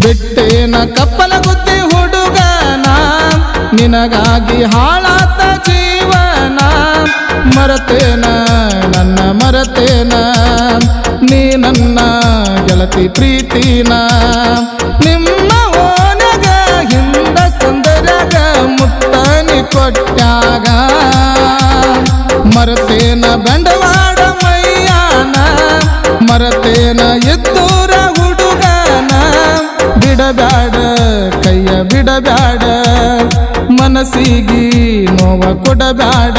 ಬಿಟ್ಟೇನ ಕಪ್ಪಲ ಗುದ್ದಿ ಹುಡುಗನ ನಿನಗಾಗಿ ಹಾಳಾತ ಜೀವನ ಮರತೇನ ನನ್ನ ಮರತೇನ ನೀ ನನ್ನ ಗೆಳತಿ ಪ್ರೀತಿನ ನಿಮ್ಮ ಓನಗ ಹಿಂದ ಸಂದರಗ ಮುತ್ತನಿ ಕೊಟ್ಟಾಗ ಮರತೇನ ಬಂಡವಾಳ ಮೈಯಾನ ಮರತೇನ ಎತ್ತೂರ ಹುಡುಗನ ಬಿಡಬ್ಯಾಡ ಕೈಯ ಬಿಡಬ್ಯಾಡ ಮನಸ್ಸಿಗೆ ನೋವ ಕೊಡಬ್ಯಾಡ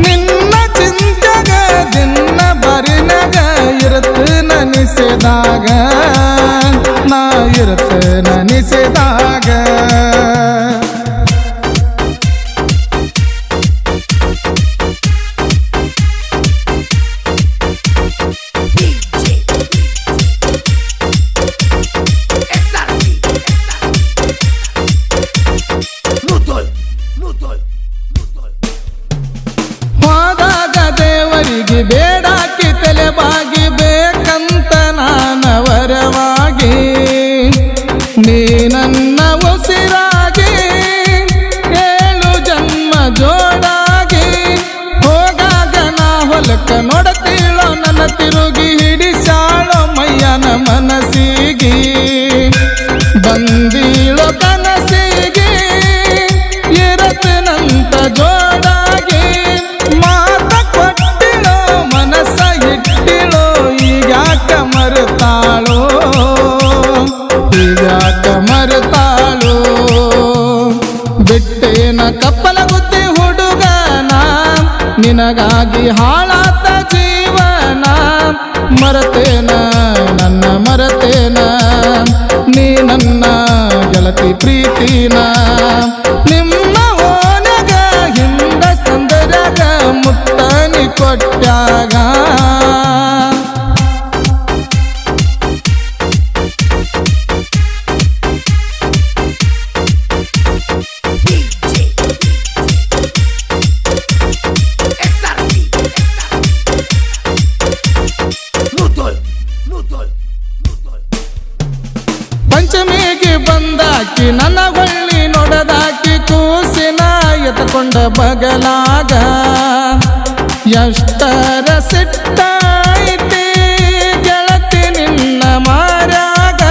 ನಿನ್ನ ಚಿಂತೆಗ ದಿನ ಬರಿನಗ ಇರುತ್ತ ನೆನೆಸಿದಾಗ ನಾ ಇರುತ್ತ ನೆನೆಸಿದಾಗ ಹೋದಾಗ ದೇವರಿಗೆ ಬೇಡಾಕಿ ತಲೆಬಾಗಿ ಬೇಕಂತ ನಾನವರವಾಗಿ ನೀ ನನ್ನ ಉಸಿರಾಗಿ 7 ಜನ್ಮ ಜೋಡಾಗಿ ಹೋಗಾಗ ನಾ ಹೊಲಕ ನೋಡತೀಳೋ ನನ್ನ ತಿರುಗಿ ಹಿಡಿಸಾಳೋ ಮಯ್ಯನ ಮನಸ್ಸಿಗೆ ಬಂದೀಳೋ ಕನಸಿಗೆ ಇರತ್ತನಂತ ಜೋಡಾಗಿ ಮಾತ ಕೊಟ್ಟಿಳೋ ಮನಸ್ಸ ಇಟ್ಟಿಳೋ ಈಗ್ಯಾಕ ಮರೆತಾಳೋ ಈಗ್ಯಾಕ ಮರೆತಾಳೋ ಬಿಟ್ಟೇನ ಕಪ್ಪಲ ಗುದ್ದಿ ಹುಡುಗನ ನಿನಗಾಗಿ ಹಾಳಾತ ಜೀವನ ಮರತೇನ ನನ್ನ ಮರತೇನ ನೀ ನನ್ನ ಗೆಳತಿ ಪ್ರೀತಿನ ನಿಮ್ಮ ಓನಗ ಹಿಂದ ಸಂದರಗ ಮುತ್ತನಿ ಕೊಟ್ಟಾಗ ಪಂಚಮಿಗೆ ಬಂದಾಕಿ ನನ್ನ ಹೊಳ್ಳಿ ನೋಡದಾಕಿ ಕೂಸಿನ ಎತ್ತಕೊಂಡ ಬಗಲಾಗ ಎಷ್ಟರ ಸಿಟ್ಟೈತಿ ಗೆಳತಿ ನಿನ್ನ ಮಾರ್ಯಾಗ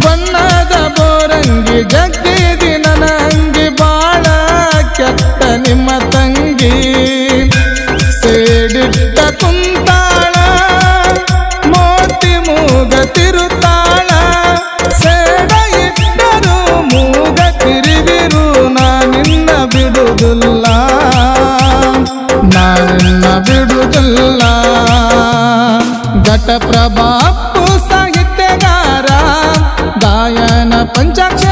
ಬಣ್ಣದ ಬೋರಂಗಿ ಜಗ್ಗಿದಿ ನನ್ನ ಅಂಗಿ ಬಾಳ ಕೆಟ್ಟ ನಿಮ್ಮ ತಂಗಿ ಸೇಡಿಟ್ಟ ಕುಂತಾಳ ಮೋತಿ ಮೂಗ ತಿರುತ್ತಾಳ ಸೇಡ ಇಟ್ಟರು ಮೂಗ ತಿರುಗಿರು ನಾನಿನ್ನ ಬಿಡುವುದಿಲ್ಲ ನಾನಿನ್ನ ಬಿಡುವುದಿಲ್ಲ ಘಟಪ್ರಭಾ ಅಪ್ಪು ಸಾಹಿತ್ಯಗಾರ ಗಾಯನ ಪಂಚಾಕ್ಷರ